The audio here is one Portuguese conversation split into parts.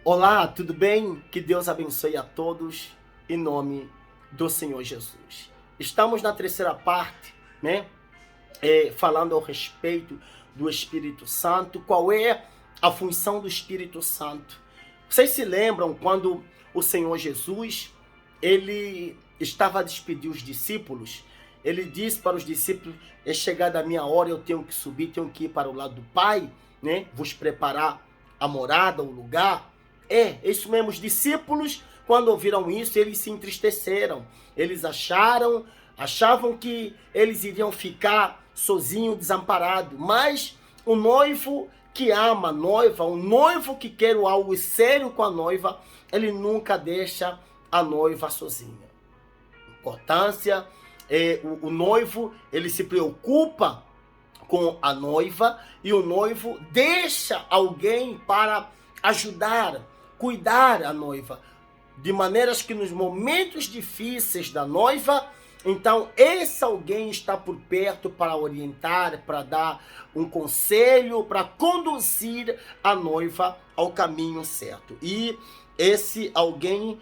Olá, tudo bem? Que Deus abençoe a todos em nome do Senhor Jesus. Estamos na terceira parte, né? Falando ao respeito do Espírito Santo. Qual é a função do Espírito Santo? Vocês se lembram quando o Senhor Jesus, ele estava a despedir os discípulos? Ele disse para os discípulos: é chegada a minha hora, eu tenho que subir, tenho que ir para o lado do Pai, né? Vos preparar a morada, o lugar. Isso mesmo, os discípulos, quando ouviram isso, eles se entristeceram. Eles achavam que eles iriam ficar sozinhos, desamparados. Mas o noivo que ama a noiva, o noivo que quer algo sério com a noiva, ele nunca deixa a noiva sozinha. Importância, o noivo, ele se preocupa com a noiva e o noivo deixa alguém para ajudar, cuidar a noiva, de maneiras que nos momentos difíceis da noiva, então esse alguém está por perto para orientar, para dar um conselho, para conduzir a noiva ao caminho certo. E esse alguém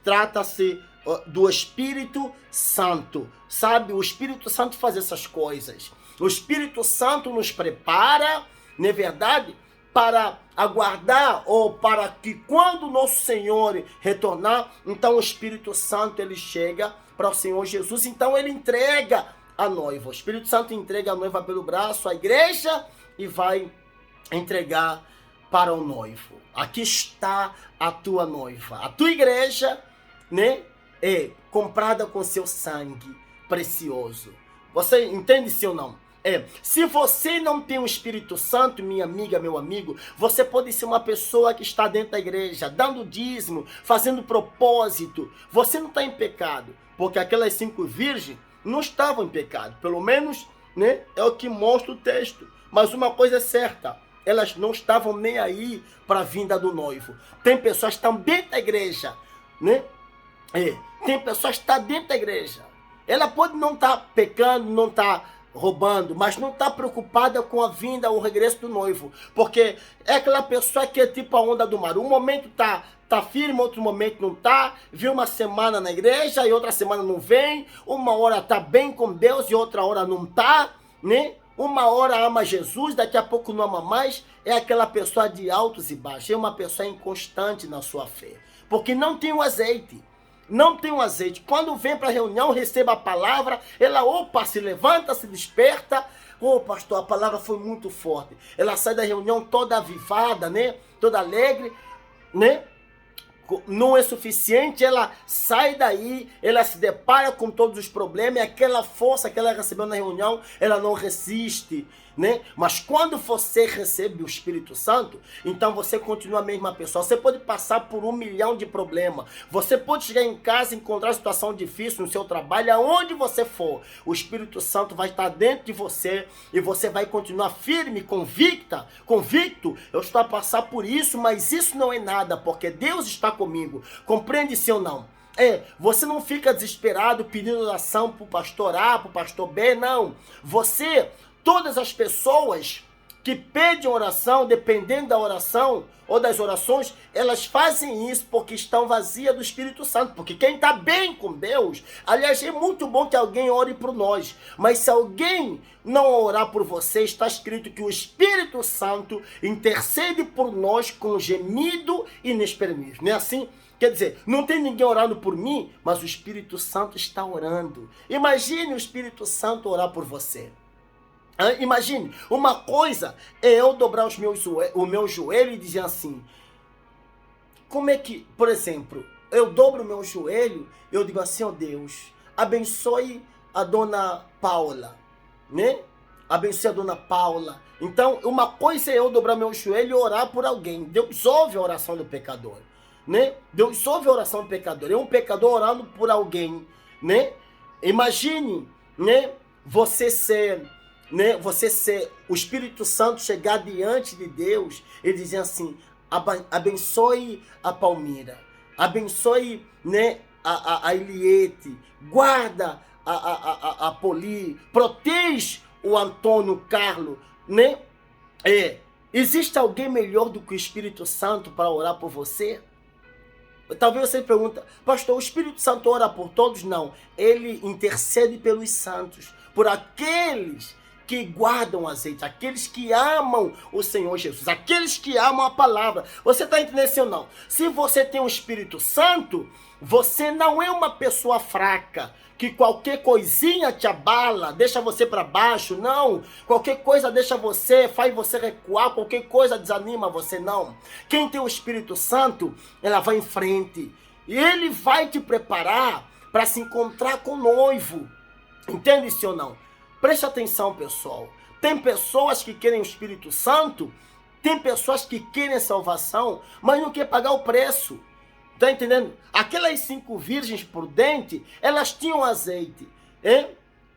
trata-se do Espírito Santo, sabe? O Espírito Santo faz essas coisas. O Espírito Santo nos prepara, não é verdade? Para aguardar, ou para que quando o nosso Senhor retornar, então o Espírito Santo ele chega para o Senhor Jesus, então ele entrega a noiva. O Espírito Santo entrega a noiva pelo braço, a igreja, e vai entregar para o noivo. Aqui está a tua noiva. A tua igreja, né, é comprada com seu sangue precioso. Você entende, sim ou não? Se você não tem o Espírito Santo, minha amiga, meu amigo, você pode ser uma pessoa que está dentro da igreja, dando dízimo, fazendo propósito. Você não está em pecado, porque aquelas 5 virgens não estavam em pecado. Pelo menos, né, é o que mostra o texto. Mas uma coisa é certa, elas não estavam nem aí para a vinda do noivo. Tem pessoas que estão dentro da igreja, né? Tem pessoas que estão dentro da igreja. Ela pode não estar pecando, não estar roubando, mas não está preocupada com a vinda ou o regresso do noivo, porque é aquela pessoa que é tipo a onda do mar. Um momento tá firme, outro momento não tá. Viu uma semana na igreja e outra semana não vem. Uma hora tá bem com Deus e outra hora não tá, né? Uma hora ama Jesus, daqui a pouco não ama mais. É aquela pessoa de altos e baixos, é uma pessoa inconstante na sua fé, porque não tem o azeite. Não tem um azeite. Quando vem para a reunião, receba a palavra, ela, se levanta, se desperta. Pastor, a palavra foi muito forte. Ela sai da reunião toda avivada, né? Toda alegre, né? Não é suficiente, ela sai daí, ela se depara com todos os problemas, e aquela força que ela recebeu na reunião, ela não resiste, né? Mas quando você recebe o Espírito Santo, então você continua a mesma pessoa. Você pode passar por 1 milhão de problemas, você pode chegar em casa e encontrar situação difícil no seu trabalho, aonde você for, o Espírito Santo vai estar dentro de você e você vai continuar firme, convicto. Eu estou a passar por isso, mas isso não é nada, porque Deus está comigo. Compreende, sim ou não? Você não fica desesperado pedindo oração para o pastor A, para o pastor B, não. Todas as pessoas que pedem oração, dependendo da oração ou das orações, elas fazem isso porque estão vazias do Espírito Santo. Porque quem está bem com Deus, aliás, é muito bom que alguém ore por nós, mas se alguém não orar por você, está escrito que o Espírito Santo intercede por nós com gemido inexprimível. Não é assim? Quer dizer, não tem ninguém orando por mim, mas o Espírito Santo está orando. Imagine o Espírito Santo orar por você. Imagine, uma coisa é eu dobrar o meu joelho e dizer assim, como é que, por exemplo, eu dobro o meu joelho, eu digo assim, Deus, abençoe a dona Paula, né? Abençoe a dona Paula. Então, uma coisa é eu dobrar meu joelho e orar por alguém. Deus ouve a oração do pecador, né? Deus ouve a oração do pecador. É um pecador orando por alguém, né? Imagine, né? Você ser o Espírito Santo chegar diante de Deus e dizer assim, abençoe a Palmira, abençoe, né, a Eliete, guarda a Poli, protege o Antônio Carlos, né? Existe alguém melhor do que o Espírito Santo para orar por você? Talvez você pergunta, pastor, o Espírito Santo ora por todos? Não, ele intercede pelos santos, por aqueles que guardam o azeite, aqueles que amam o Senhor Jesus, aqueles que amam a palavra. Você está entendendo isso ou não? Se você tem o Espírito Santo, você não é uma pessoa fraca, que qualquer coisinha te abala, deixa você para baixo, não. Qualquer coisa deixa você, faz você recuar, qualquer coisa desanima você, não. Quem tem o Espírito Santo, ela vai em frente. E ele vai te preparar para se encontrar com o noivo. Entende isso ou não? Preste atenção, pessoal. Tem pessoas que querem o Espírito Santo, tem pessoas que querem salvação, mas não querem pagar o preço. Tá entendendo? Aquelas 5 virgens prudentes, elas tinham azeite, hein?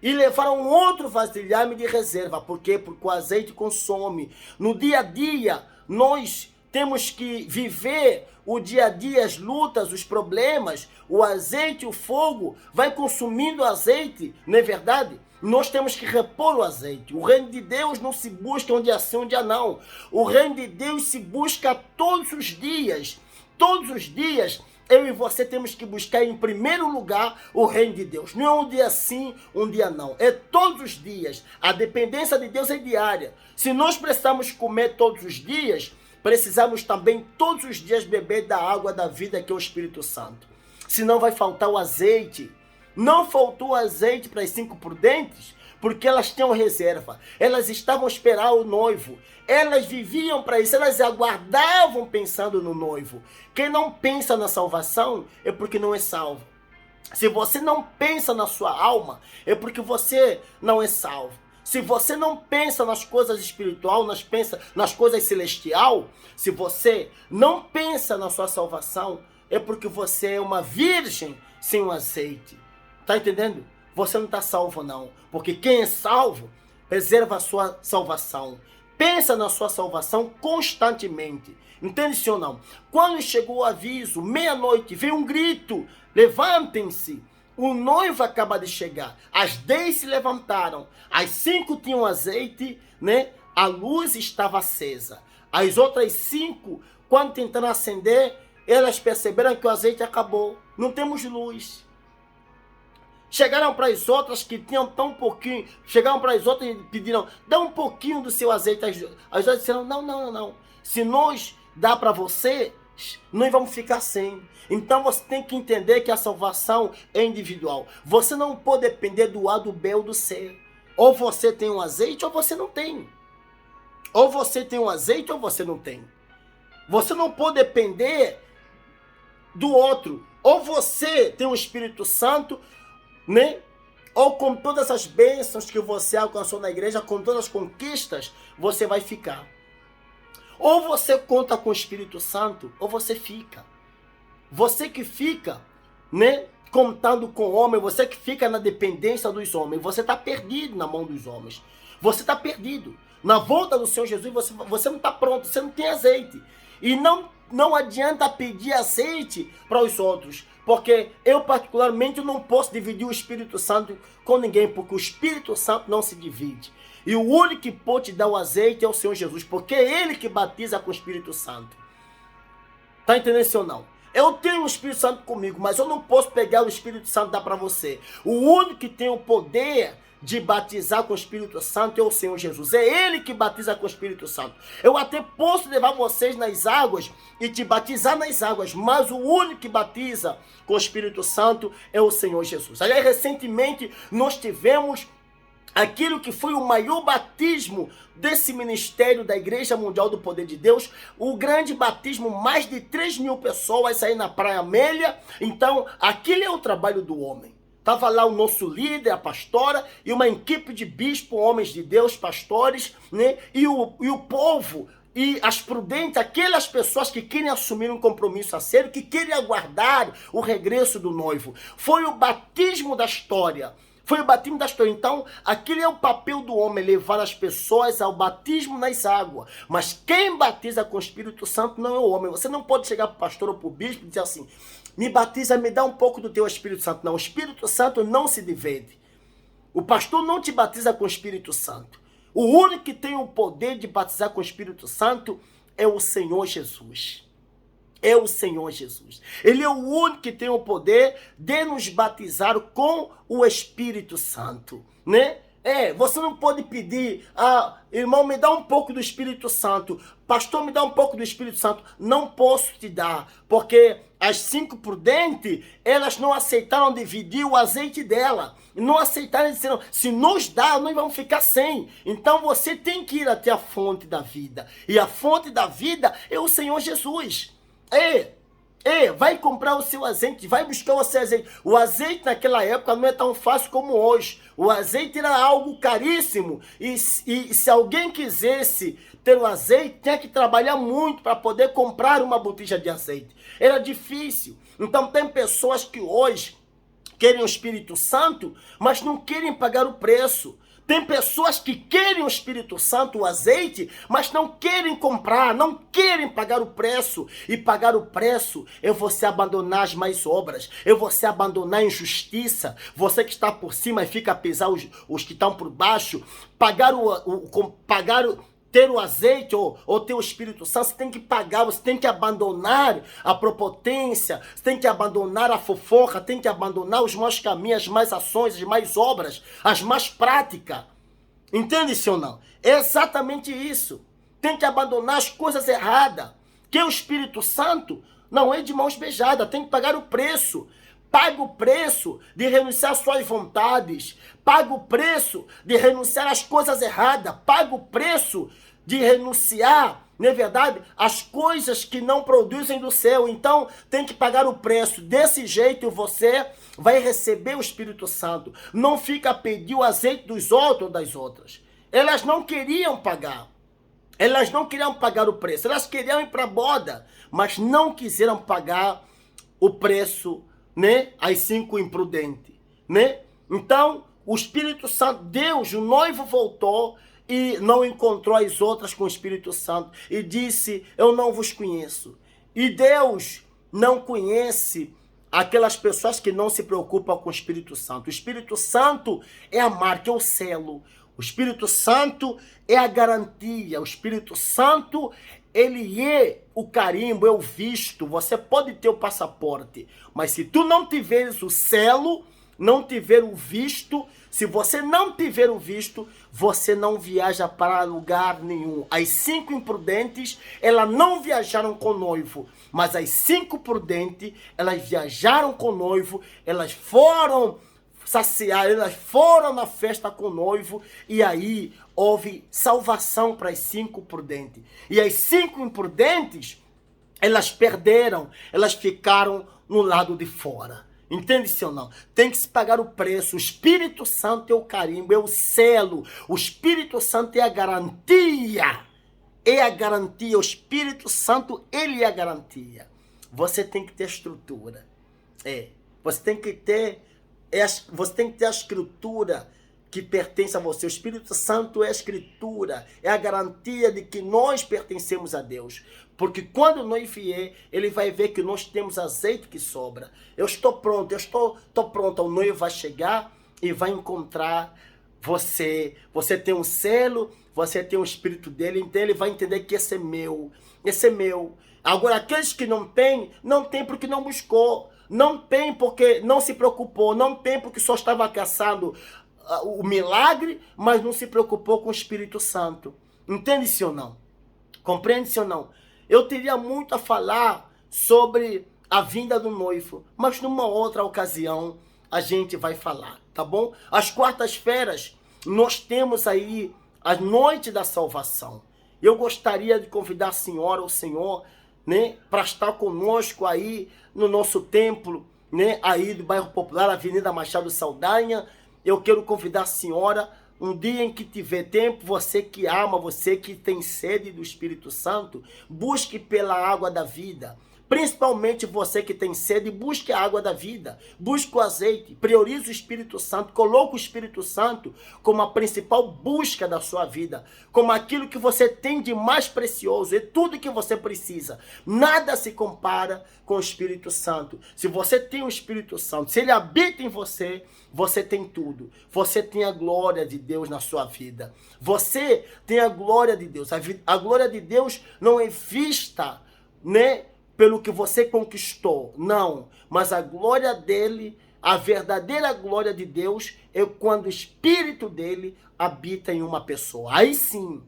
E levaram outro vasilhame de reserva. Por quê? Porque o azeite consome. No dia a dia, nós temos que viver o dia a dia, as lutas, os problemas. O azeite, o fogo, vai consumindo azeite, não é verdade? Nós temos que repor o azeite. O reino de Deus não se busca um dia sim, um dia não. O reino de Deus se busca todos os dias. Todos os dias, eu e você temos que buscar em primeiro lugar o reino de Deus. Não é um dia sim, um dia não. É todos os dias. A dependência de Deus é diária. Se nós precisamos comer todos os dias, precisamos também todos os dias beber da água da vida, que é o Espírito Santo. Senão vai faltar o azeite. Não faltou azeite para as 5 prudentes, porque elas tinham reserva. Elas estavam esperando o noivo. Elas viviam para isso, elas aguardavam pensando no noivo. Quem não pensa na salvação é porque não é salvo. Se você não pensa na sua alma, é porque você não é salvo. Se você não pensa nas coisas espirituais, pensa nas coisas celestiais, se você não pensa na sua salvação, é porque você é uma virgem sem o azeite. Tá entendendo? Você não está salvo não, porque quem é salvo preserva a sua salvação. Pensa na sua salvação constantemente. Entende, sim ou não? Quando chegou o aviso, meia-noite, veio um grito: levantem-se, o noivo acaba de chegar. As 10 se levantaram, as 5 tinham azeite, né? A luz estava acesa. As outras 5, quando tentaram acender, elas perceberam que o azeite acabou. Não temos luz. Chegaram para as outras que tinham tão pouquinho, chegaram para as outras e pediram: dá um pouquinho do seu azeite. As outras disseram: não. Se nós dá para você, nós vamos ficar sem. Então você tem que entender que a salvação é individual. Você não pode depender do A, do B ou do C. Ou você tem um azeite ou você não tem. Ou você tem um azeite ou você não tem. Você não pode depender do outro. Ou você tem o Espírito Santo, né? Ou com todas as bênçãos que você alcançou na igreja, com todas as conquistas, você vai ficar. Ou você conta com o Espírito Santo, ou você fica. Você que fica, né, contando com o homem, você que fica na dependência dos homens, você está perdido na mão dos homens. Você está perdido. Na volta do Senhor Jesus, você não está pronto, você não tem azeite. E não adianta pedir azeite para os outros, porque eu particularmente não posso dividir o Espírito Santo com ninguém, porque o Espírito Santo não se divide. E o único que pode te dar o azeite é o Senhor Jesus, porque é Ele que batiza com o Espírito Santo. Tá entendendo isso ou não? Eu tenho o Espírito Santo comigo, mas eu não posso pegar o Espírito Santo e dar para você. O único que tem o poder de batizar com o Espírito Santo é o Senhor Jesus. É Ele que batiza com o Espírito Santo. Eu até posso levar vocês nas águas e te batizar nas águas, mas o único que batiza com o Espírito Santo é o Senhor Jesus. Aliás, recentemente nós tivemos aquilo que foi o maior batismo desse ministério da Igreja Mundial do Poder de Deus, o grande batismo, mais de 3.000 pessoas aí na Praia Amélia. Então, aquele é o trabalho do homem. Estava lá o nosso líder, a pastora, e uma equipe de bispos, homens de Deus, pastores, né? E o povo, e as prudentes, aquelas pessoas que querem assumir um compromisso a sério, que querem aguardar o regresso do noivo. Foi o batismo da história. Foi o batismo da história. Então, aquele é o papel do homem, levar as pessoas ao batismo nas águas. Mas quem batiza com o Espírito Santo não é o homem. Você não pode chegar para o pastor ou para o bispo e dizer assim: me batiza, me dá um pouco do teu Espírito Santo. Não, o Espírito Santo não se divide. O pastor não te batiza com o Espírito Santo. O único que tem o poder de batizar com o Espírito Santo é o Senhor Jesus. É o Senhor Jesus. Ele é o único que tem o poder de nos batizar com o Espírito Santo, né? Você não pode pedir, irmão, me dá um pouco do Espírito Santo. Pastor, me dá um pouco do Espírito Santo. Não posso te dar, porque as 5 prudentes, elas não aceitaram dividir o azeite dela. Não aceitaram, disseram, se nos dá, nós vamos ficar sem. Então você tem que ir até a fonte da vida. E a fonte da vida é o Senhor Jesus. Vai comprar o seu azeite, vai buscar o seu azeite. O azeite naquela época não é tão fácil como hoje. O azeite era algo caríssimo. E se alguém quisesse ter o azeite, tinha que trabalhar muito para poder comprar uma botija de azeite. Era difícil. Então tem pessoas que hoje querem o Espírito Santo, mas não querem pagar o preço. Tem pessoas que querem o Espírito Santo, o azeite, mas não querem comprar, não querem pagar o preço. E pagar o preço é você abandonar as más obras, é você abandonar a injustiça. Você que está por cima e fica a pesar os que estão por baixo. Ter o azeite ou ter o Espírito Santo, você tem que pagar, você tem que abandonar a prepotência, você tem que abandonar a fofoca, tem que abandonar os maus caminhos, as más ações, as más obras, as más práticas. Entende-se ou não? É exatamente isso. Tem que abandonar as coisas erradas. Que o Espírito Santo não é de mãos beijadas, tem que pagar o preço. Paga o preço de renunciar às suas vontades. Paga o preço de renunciar às coisas erradas. Paga o preço de renunciar, não é verdade, às coisas que não produzem do céu. Então, tem que pagar o preço. Desse jeito, você vai receber o Espírito Santo. Não fica a pedir o azeite dos outros ou das outras. Elas não queriam pagar. Elas não queriam pagar o preço. Elas queriam ir para a boda, mas não quiseram pagar o preço, né? As 5 imprudentes, né? Então, o Espírito Santo, Deus, o noivo voltou e não encontrou as outras com o Espírito Santo e disse, eu não vos conheço. E Deus não conhece aquelas pessoas que não se preocupam com o Espírito Santo. O Espírito Santo é a marca, é o selo. O Espírito Santo é a garantia. O Espírito Santo, ele é o carimbo, é o visto. Você pode ter o passaporte, mas se tu não tiveres o selo, não tiver o visto, se você não tiver o visto, você não viaja para lugar nenhum. As 5 imprudentes, elas não viajaram com o noivo, mas as 5 prudentes, elas viajaram com o noivo, elas foram saciar, elas foram na festa com o noivo, e aí houve salvação para as 5 prudentes. E as 5 imprudentes, elas perderam, elas ficaram no lado de fora. Entende-se ou não? Tem que se pagar o preço. O Espírito Santo é o carimbo, é o selo. O Espírito Santo é a garantia. É a garantia. O Espírito Santo, ele é a garantia. Você tem que ter estrutura. Você tem que ter a escritura que pertence a você. O Espírito Santo é a escritura, é a garantia de que nós pertencemos a Deus. Porque quando nós vier, ele vai ver que nós temos azeite que sobra. Eu estou pronto, estou pronto. O noivo vai chegar e vai encontrar você. Você tem um selo, você tem o Espírito dele, então ele vai entender que esse é meu. Esse é meu. Agora, aqueles que não têm porque não buscou. Não tem porque não se preocupou. Não tem porque só estava caçando o milagre, mas não se preocupou com o Espírito Santo. Entende-se ou não? Compreende-se ou não? Eu teria muito a falar sobre a vinda do noivo, mas numa outra ocasião a gente vai falar, tá bom? Às quartas-feiras nós temos aí a noite da salvação. Eu gostaria de convidar a senhora ou o senhor, né, para estar conosco aí no nosso templo, né, aí do bairro Popular, Avenida Machado Saldanha. Eu quero convidar a senhora, um dia em que tiver tempo, você que ama, você que tem sede do Espírito Santo, busque pela água da vida, Principalmente você que tem sede, busque a água da vida, busque o azeite, priorize o Espírito Santo, coloque o Espírito Santo como a principal busca da sua vida, como aquilo que você tem de mais precioso, é tudo que você precisa. Nada se compara com o Espírito Santo. Se você tem o Espírito Santo, se ele habita em você, você tem tudo. Você tem a glória de Deus na sua vida. Você tem a glória de Deus. A glória de Deus não é vista, né, pelo que você conquistou, não. Mas a glória dele, a verdadeira glória de Deus, é quando o Espírito dele habita em uma pessoa. Aí sim,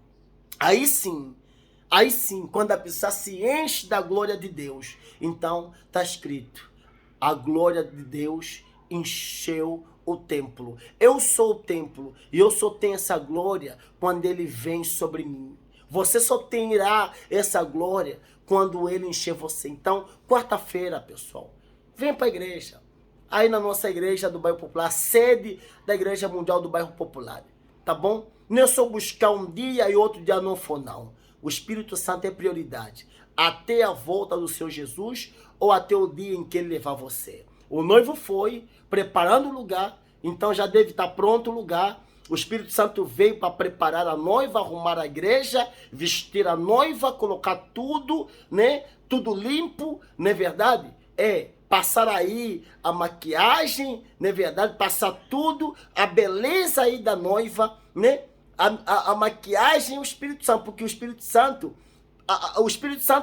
quando a pessoa se enche da glória de Deus, então está escrito, a glória de Deus encheu o templo. Eu sou o templo e eu só tenho essa glória quando ele vem sobre mim. Você só terá essa glória quando ele encher você. Então, quarta-feira, pessoal, vem para a igreja. Aí na nossa igreja do Bairro Popular, sede da Igreja Mundial do Bairro Popular. Tá bom? Não é só buscar um dia e outro dia não for, não. O Espírito Santo é prioridade. Até a volta do Senhor Jesus ou até o dia em que ele levar você. O noivo foi preparando o lugar, então já deve estar pronto o lugar. O Espírito Santo veio para preparar a noiva, arrumar a igreja, vestir a noiva, colocar tudo, né? Tudo limpo, não é verdade? Passar aí a maquiagem, não é verdade? Passar tudo, a beleza aí da noiva, né? A maquiagem e o Espírito Santo, porque o Espírito Santo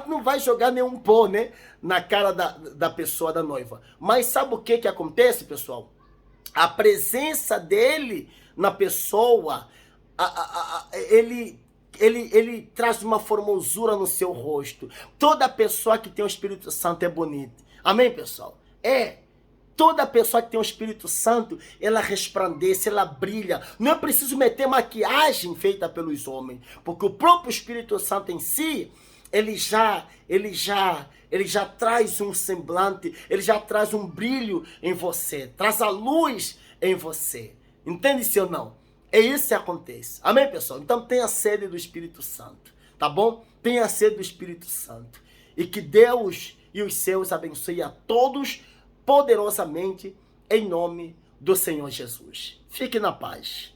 não vai jogar nenhum pó, né, na cara da pessoa, da noiva. Mas sabe o que acontece, pessoal? A presença dele na pessoa, ele traz uma formosura no seu rosto. Toda pessoa que tem o Espírito Santo é bonita. Amém, pessoal? Toda pessoa que tem o Espírito Santo, ela resplandece, ela brilha. Não é preciso meter maquiagem feita pelos homens, porque o próprio Espírito Santo em si, ele já traz um semblante, ele já traz um brilho em você, traz a luz em você. Entende-se ou não? É isso que acontece. Amém, pessoal? Então tenha sede do Espírito Santo, tá bom? Tenha sede do Espírito Santo. E que Deus e os seus abençoe a todos poderosamente, em nome do Senhor Jesus. Fique na paz.